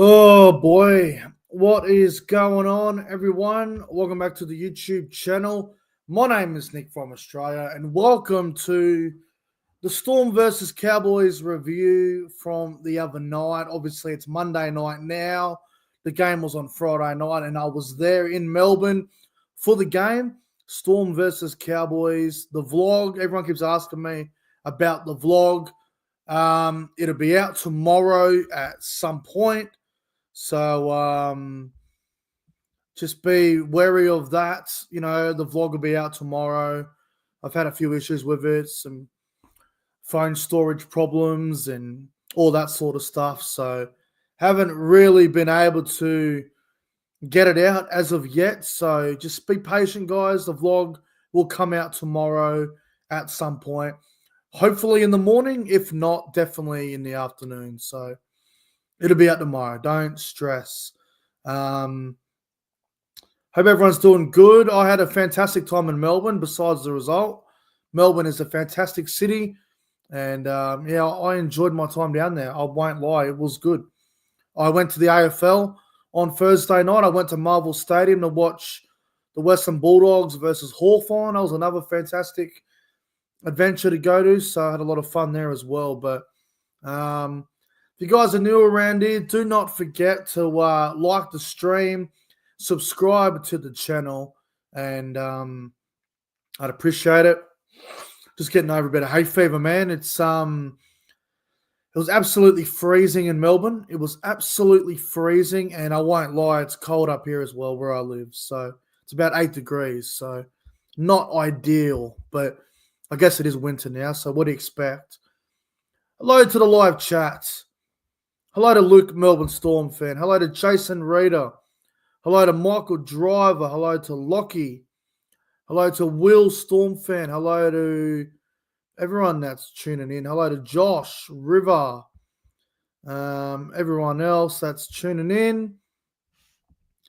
Oh boy, what is going on, everyone? Welcome back to the YouTube channel. My name is Nick from Australia, and welcome to the Storm versus Cowboys review from the other night. Obviously, it's Monday night now. The game was on Friday night, and I was there in Melbourne for the game. Storm versus Cowboys. The vlog, everyone keeps asking me about the vlog. It'll be out tomorrow at some point. So just be wary of that. You know, the vlog will be out tomorrow. I've had a few issues with it, some phone storage problems and all that sort of stuff. So haven't really been able to get it out as of yet. So just be patient, guys. The vlog will come out tomorrow at some point. Hopefully in the morning. If not, definitely in the afternoon. So it'll be out tomorrow. Don't stress. Hope everyone's doing good. I had a fantastic time in Melbourne besides the result. Melbourne is a fantastic city. And, yeah, I enjoyed my time down there. I won't lie. It was good. I went to the AFL on Thursday night. I went to Marvel Stadium to watch the Western Bulldogs versus Hawthorn. That was another fantastic adventure to go to. So I had a lot of fun there as well. But if you guys are new around here, do not forget to like the stream, subscribe to the channel, and I'd appreciate it. Just getting over a bit of hay fever, man. It was absolutely freezing in Melbourne. It was absolutely freezing, and I won't lie, it's cold up here as well where I live. So it's about 8 degrees, so not ideal, but I guess it is winter now, so what do you expect? Hello to the live chat. Hello to Luke, Melbourne Storm fan. Hello to Jason Reader. Hello to Michael Driver. Hello to Lockie. Hello to Will Storm fan. Hello to everyone that's tuning in. Hello to Josh River. Everyone else that's tuning in.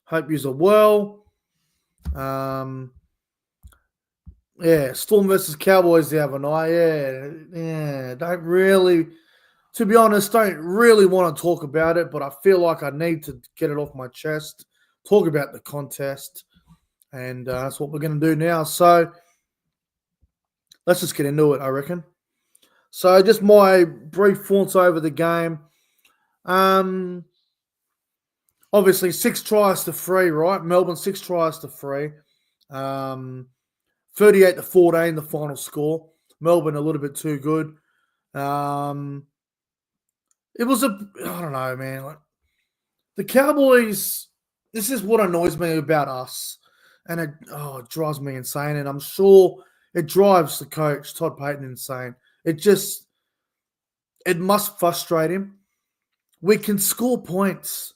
Hope yous are well. Yeah, Storm versus Cowboys the other night. Yeah. Don't really, to be honest, don't really want to talk about it, but I feel like I need to get it off my chest, talk about the contest, and that's what we're going to do now. So let's just get into it, I reckon. So just my brief thoughts over the game. Obviously, 6 tries to 3, right? Melbourne, 6 tries to 3. 38-14, the final score. Melbourne a little bit too good. It was I don't know, man. Like, the Cowboys, this is what annoys me about us. And it drives me insane. And I'm sure it drives the coach, Todd Payton, insane. It must frustrate him. We can score points.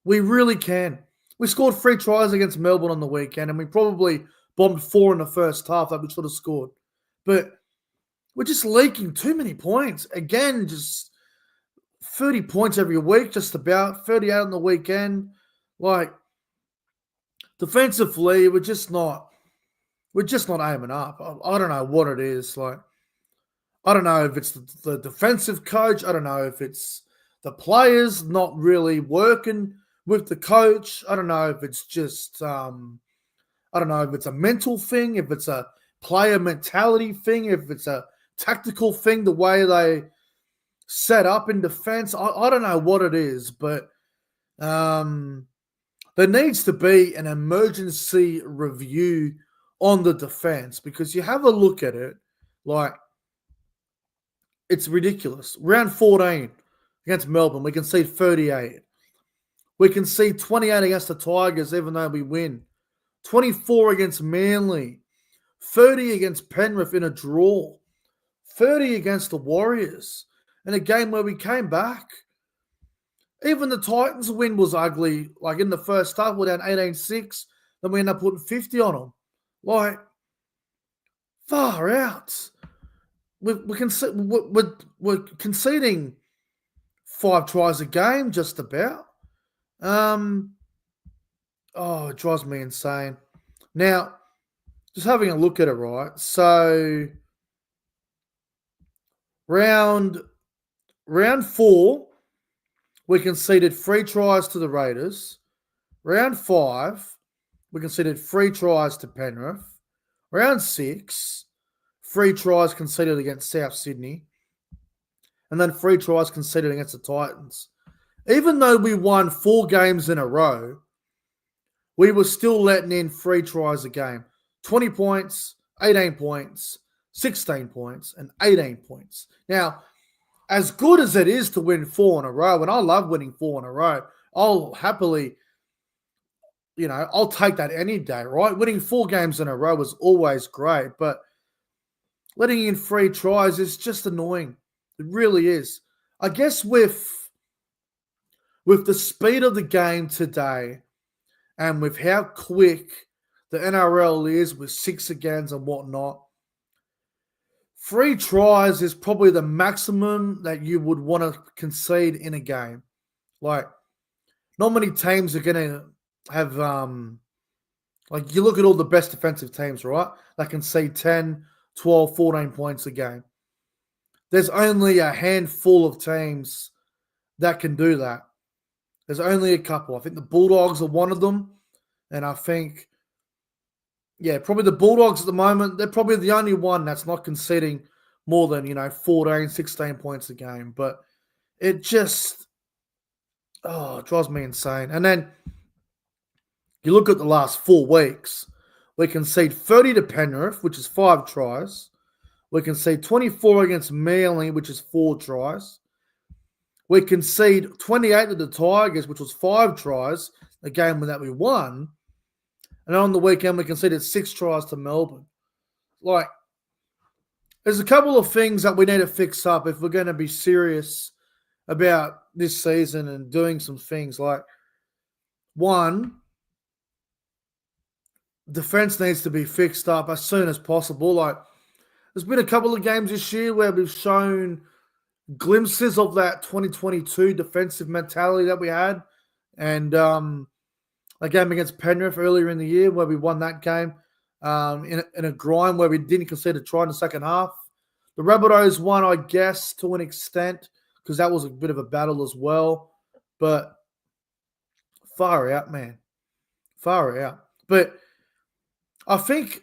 We really can. We scored 3 tries against Melbourne on the weekend, and we probably bombed 4 in the first half that we should have scored. But we're just leaking too many points. Again, just 30 points every week, just about 38 on the weekend. Like, defensively, we're just not aiming up. I don't know what it is. Like, I don't know if it's the defensive coach. I don't know if it's the players not really working with the coach. I don't know if it's just I don't know if it's a mental thing, if it's a player mentality thing, if it's a tactical thing, the way they set up in defense. I don't know what it is, but there needs to be an emergency review on the defense, because you have a look at it, like, it's ridiculous. Round 14 against Melbourne, we concede 38. We concede 28 against the Tigers, even though we win. 24 against Manly. 30 against Penrith in a draw. 30 against the Warriors in a game where we came back. Even the Titans win was ugly. Like, in the first half, we're down 18-6. Then we end up putting 50 on them. Like, far out. We're conceding 5 tries a game, just about. It drives me insane. Now, just having a look at it, right? So, round 4, we conceded 3 tries to the Raiders. Round 5, we conceded 3 tries to Penrith. Round 6, 3 tries conceded against South Sydney. And then 3 tries conceded against the Titans. Even though we won 4 games in a row, we were still letting in 3 tries a game. 20 points, 18 points, 16 points, and 18 points. Now, as good as it is to win 4 in a row, and I love winning 4 in a row, I'll happily, I'll take that any day, right? Winning 4 games in a row is always great, but letting in 3 tries is just annoying. It really is. I guess with the speed of the game today and with how quick the NRL is with 6 agains and whatnot, 3 tries is probably the maximum that you would want to concede in a game. Like, not many teams are going to have, you look at all the best defensive teams, right? That concede 10, 12, 14 points a game. There's only a handful of teams that can do that. There's only a couple. I think the Bulldogs are one of them. And I think, probably the Bulldogs at the moment, they're probably the only one that's not conceding more than, 14, 16 points a game. But it just, it drives me insane. And then you look at the last 4 weeks, we concede 30 to Penrith, which is 5 tries. We concede 24 against Manly, which is 4 tries. We concede 28 to the Tigers, which was 5 tries, a game that we won. And on the weekend, we conceded 6 tries to Melbourne. There's a couple of things that we need to fix up if we're going to be serious about this season and doing some things. One, defense needs to be fixed up as soon as possible. There's been a couple of games this year where we've shown glimpses of that 2022 defensive mentality that we had. And a game against Penrith earlier in the year where we won that game in a grind where we didn't concede a try in the second half. The Rabbitohs won, I guess, to an extent because that was a bit of a battle as well. But far out, man. Far out. But I think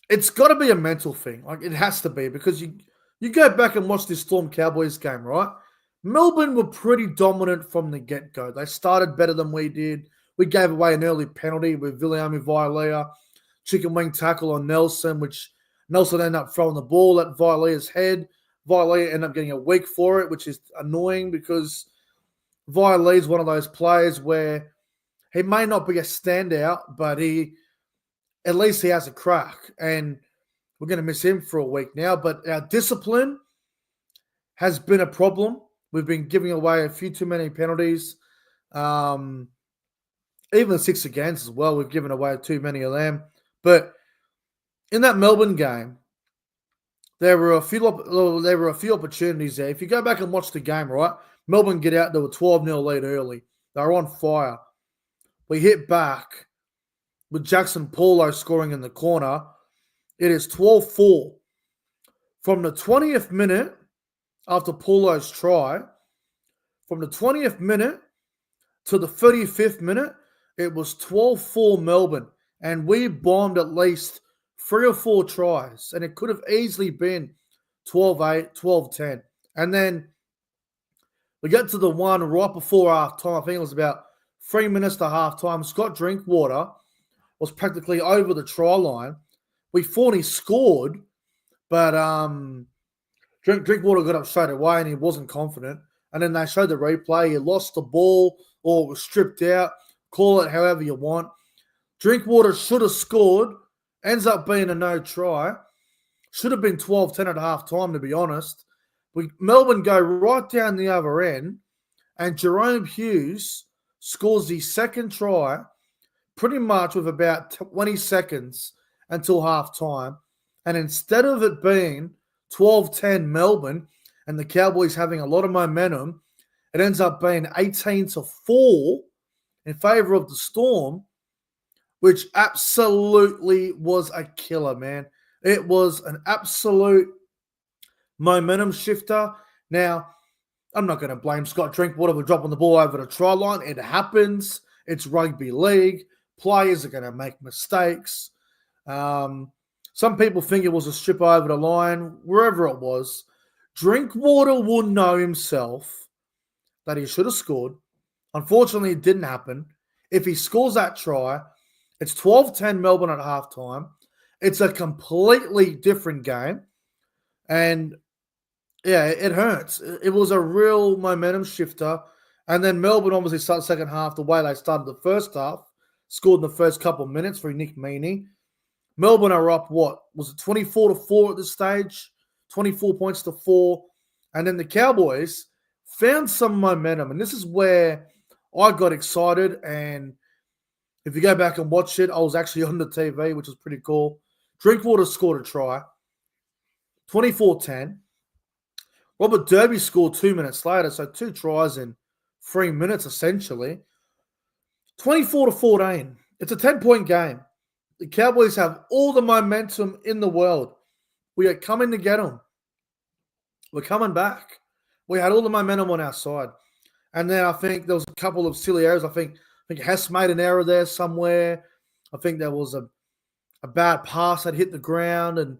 it's got to be a mental thing. It has to be because you go back and watch this Storm Cowboys game, right? Melbourne were pretty dominant from the get-go. They started better than we did. We gave away an early penalty with Viliami Vailea, chicken wing tackle on Nelson, which Nelson ended up throwing the ball at Vailea's head. Vailea ended up getting a week for it, which is annoying because Vailea's one of those players where he may not be a standout, but at least he has a crack. And we're going to miss him for a week now. But our discipline has been a problem. We've been giving away a few too many penalties. Even the 6 against as well, we've given away too many of them. But in that Melbourne game, there were a few opportunities there. If you go back and watch the game, right, Melbourne get out, they were 12-0 lead early. They were on fire. We hit back with Jackson Paulo scoring in the corner. It is 12-4. From the 20th minute after Paulo's try, from the 20th minute to the 35th minute, it was 12-4 Melbourne. And we bombed at least 3 or 4 tries. And it could have easily been 12-8, 12-10. And then we get to the one right before halftime. I think it was about 3 minutes to halftime. Scott Drinkwater was practically over the try line. We thought he scored, but Drinkwater got up straight away and he wasn't confident. And then they showed the replay. He lost the ball or was stripped out. Call it however you want. Drinkwater should have scored. Ends up being a no try. Should have been 12-10 at halftime, to be honest. Melbourne go right down the other end, and Jerome Hughes scores the second try pretty much with about 20 seconds until halftime. And instead of it being 12-10 Melbourne and the Cowboys having a lot of momentum, it ends up being 18-4 in favor of the Storm, which absolutely was a killer, man. It was an absolute momentum shifter. Now, I'm not going to blame Scott Drinkwater for dropping the ball over the try line. It happens. It's rugby league. Players are going to make mistakes. Some people think it was a strip over the line. Wherever it was, Drinkwater will know himself that he should have scored. Unfortunately, it didn't happen. If he scores that try, it's 12-10 Melbourne at halftime. It's a completely different game. And, yeah, it hurts. It was a real momentum shifter. And then Melbourne obviously started the second half the way they started the first half. Scored in the first couple of minutes for Nick Meaney. Melbourne are up, what? Was it 24-4 at this stage? 24 points to 4. And then the Cowboys found some momentum. And this is where I got excited. And if you go back and watch it, I was actually on the TV, which was pretty cool. Drinkwater scored a try. 24-10. Robert Derby scored 2 minutes later, so 2 tries in 3 minutes, essentially. 24-14. It's a 10-point game. The Cowboys have all the momentum in the world. We are coming to get them. We're coming back. We had all the momentum on our side. And then I think there was a couple of silly errors. I think Hess made an error there somewhere. I think there was a bad pass that hit the ground, and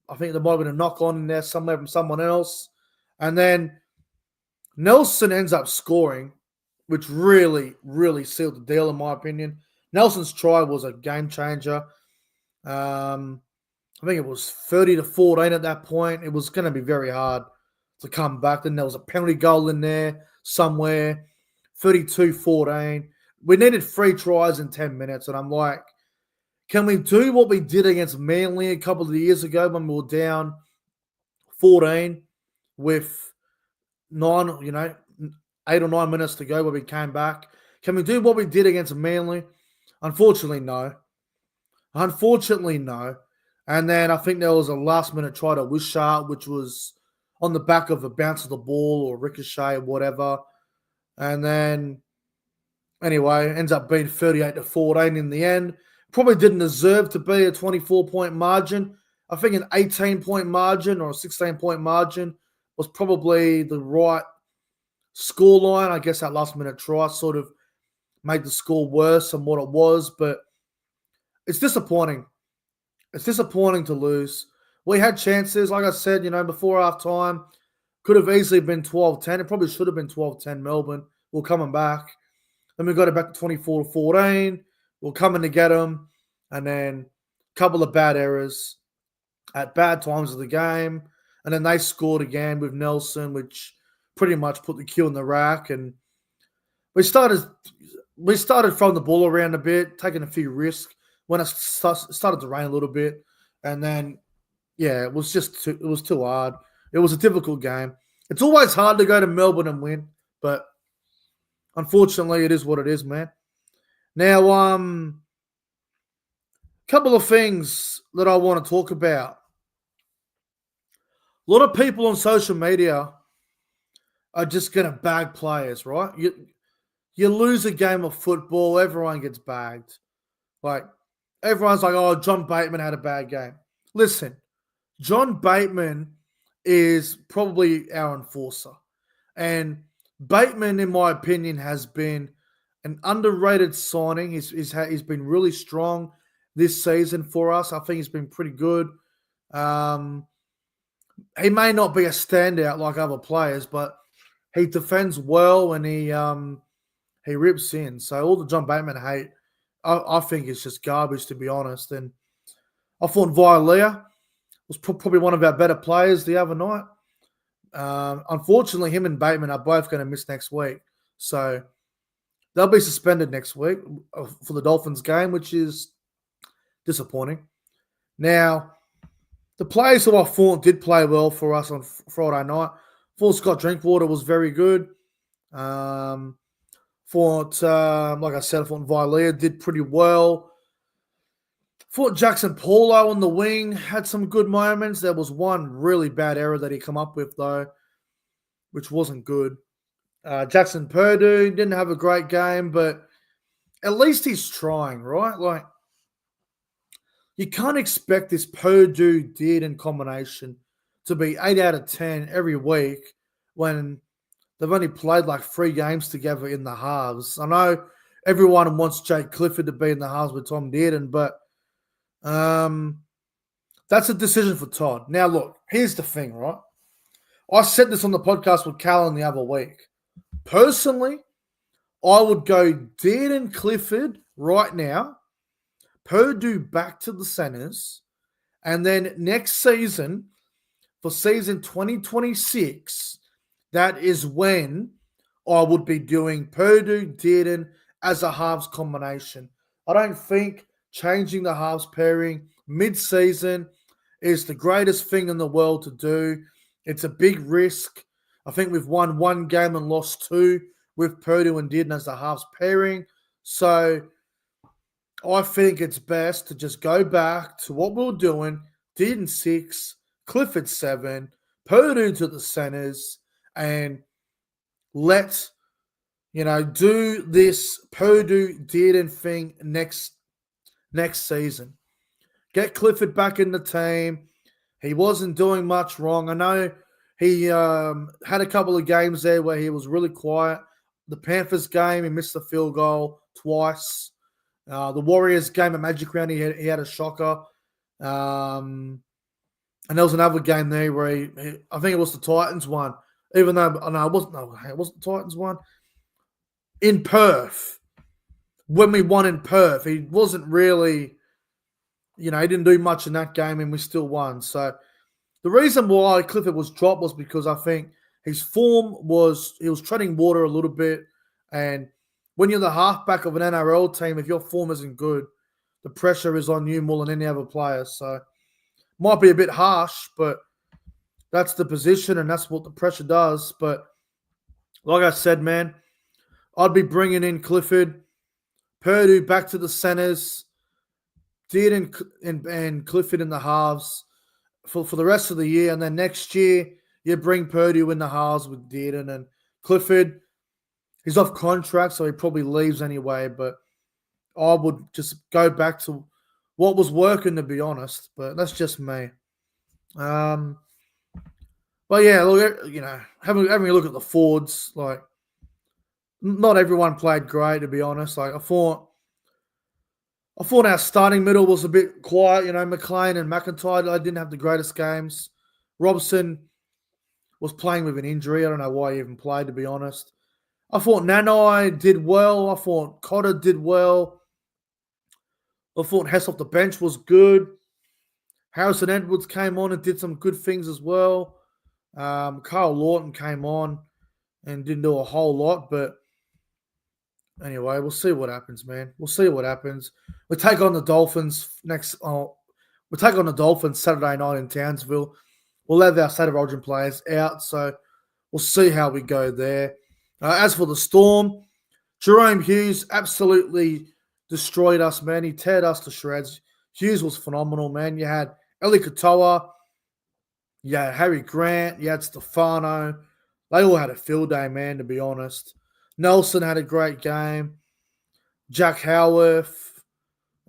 I think there might have been a knock-on in there somewhere from someone else. And then Nelson ends up scoring, which really, really sealed the deal, in my opinion. Nelson's try was a game changer. I think it was 30-14 at that point. It was going to be very hard to come back. Then there was a penalty goal in there somewhere, 32-14. We needed 3 tries in 10 minutes, and I'm like, can we do what we did against Manly a couple of years ago when we were down 14 with 8 or 9 minutes to go where we came back? Can we do what we did against Manly? Unfortunately, no. And then I think there was a last-minute try to Wishart, which was on the back of a bounce of the ball or ricochet or whatever. And then, anyway, ends up being 38-14 in the end. Probably didn't deserve to be a 24-point margin. I think an 18-point margin or a 16-point margin was probably the right scoreline. I guess that last-minute try sort of made the score worse than what it was, but it's disappointing. It's disappointing to lose. We had chances, like I said, before halftime. Could have easily been 12-10. It probably should have been 12-10 Melbourne. We're coming back. Then we got it back to 24-14. We're coming to get them. And then a couple of bad errors at bad times of the game. And then they scored again with Nelson, which pretty much put the cue in the rack. And we started throwing the ball around a bit, taking a few risks when it started to rain a little bit. And then, yeah, it was too hard. It was a difficult game. It's always hard to go to Melbourne and win, but unfortunately, it is what it is, man. Now, couple of things that I want to talk about. A lot of people on social media are just going to bag players, right? You lose a game of football, everyone gets bagged. Like, everyone's like, oh, John Bateman had a bad game. Listen, John Bateman is probably our enforcer. And Bateman, in my opinion, has been an underrated signing. He's been really strong this season for us. I think he's been pretty good. He may not be a standout like other players, but he defends well and he rips in. So all the John Bateman hate, I think it's just garbage, to be honest. And I thought Vialia was probably one of our better players the other night. Unfortunately, him and Bateman are both going to miss next week. So they'll be suspended next week for the Dolphins game, which is disappointing. Now, the players who I thought did play well for us on Friday night, thought Scott Drinkwater was very good. Like I said, I thought Vialia did pretty well. Thought Jackson Paulo on the wing had some good moments. There was one really bad error that he come up with, though, which wasn't good. Jackson Purdue didn't have a great game, but at least he's trying, right? Like, you can't expect this Purdue did in combination to be 8 out of 10 every week when they've only played like 3 games together in the halves. I know everyone wants Jake Clifford to be in the halves with Tom Dearden, but that's a decision for Todd. Now, look, here's the thing, right? I said this on the podcast with Callan the other week. Personally, I would go Dearden Clifford right now, Purdue back to the centers, and then next season, for season 2026, that is when I would be doing Purdue, Dearden as a halves combination. I don't think changing the halves pairing mid-season is the greatest thing in the world to do. It's a big risk. I think we've won 1 game and lost 2 with Purdue and Dearden as the halves pairing. So I think it's best to just go back to what we were doing. Dearden 6, Clifford 7, Purdue to the centers, and let's, do this Purdue Dearden thing next season. Get Clifford back in the team. He wasn't doing much wrong. I know he had a couple of games there where he was really quiet. The Panthers game, he missed the field goal twice. The Warriors game at Magic Round, he had a shocker. And there was another game there where I think it was the Titans one. Even though, it wasn't the Titans one. In Perth, when we won in Perth, he wasn't really, he didn't do much in that game and we still won. So the reason why Clifford was dropped was because I think his form he was treading water a little bit. And when you're the halfback of an NRL team, if your form isn't good, the pressure is on you more than any other player. So might be a bit harsh, but that's the position and that's what the pressure does. But like I said, man, I'd be bringing in Clifford, Purdue back to the centers, Dearden and Clifford in the halves for the rest of the year. And then next year, you bring Purdue in the halves with Dearden and Clifford. He's off contract, so he probably leaves anyway. But I would just go back to what was working, to be honest. But that's just me. But yeah, look, having a look at the forwards, like not everyone played great, to be honest. Like I thought our starting middle was a bit quiet. McLean and McIntyre, I didn't have the greatest games. Robson was playing with an injury. I don't know why he even played, to be honest. I thought Nanai did well. I thought Cotter did well. I thought Hess off the bench was good. Harrison Edwards came on and did some good things as well. Carl Lawton came on and didn't do a whole lot, but anyway, we'll see what happens, man. We'll see what happens. We take on the Dolphins we take on the Dolphins Saturday night in Townsville. We'll have our State of Origin players out, so we'll see how we go there. As for the Storm, Jerome Hughes absolutely destroyed us, man. He teared us to shreds. Hughes was phenomenal, man. You had Eli Katoa, you had Harry Grant, you had Stefano. They all had a field day, man, to be honest. Nelson had a great game. Jack Howarth,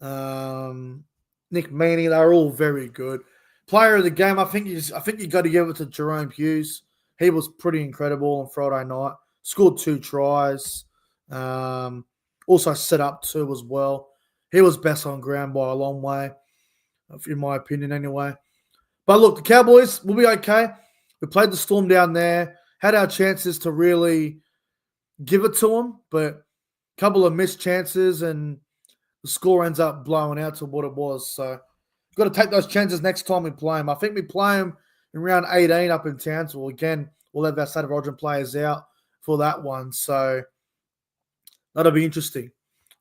Nick Meaney, they were all very good. Player of the game, I think you got to give it to Jerome Hughes. He was pretty incredible on Friday night. Scored 2 tries. Also set up 2 as well. He was best on ground by a long way, in my opinion anyway. But look, the Cowboys will be okay. We played the Storm down there. Had our chances to really give it to them, but a couple of missed chances and the score ends up blowing out to what it was. So got to take those chances next time we play them. I think we play them in round 18 up in Townsville. Again, we'll have our State of Origin players out for that one. So that'll be interesting.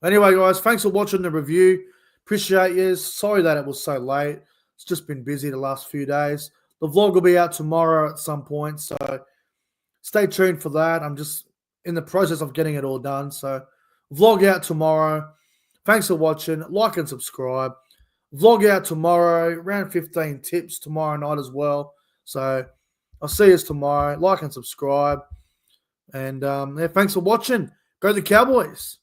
Anyway, guys, thanks for watching the review. Appreciate you. Sorry that it was so late. It's just been busy the last few days. The vlog will be out tomorrow at some point, so stay tuned for that. I'm just in the process of getting it all done. So vlog out tomorrow. Thanks for watching. Like and subscribe. Vlog out tomorrow. Round 15 tips tomorrow night as well. So I'll see you tomorrow. Like and subscribe. And thanks for watching. Go the Cowboys.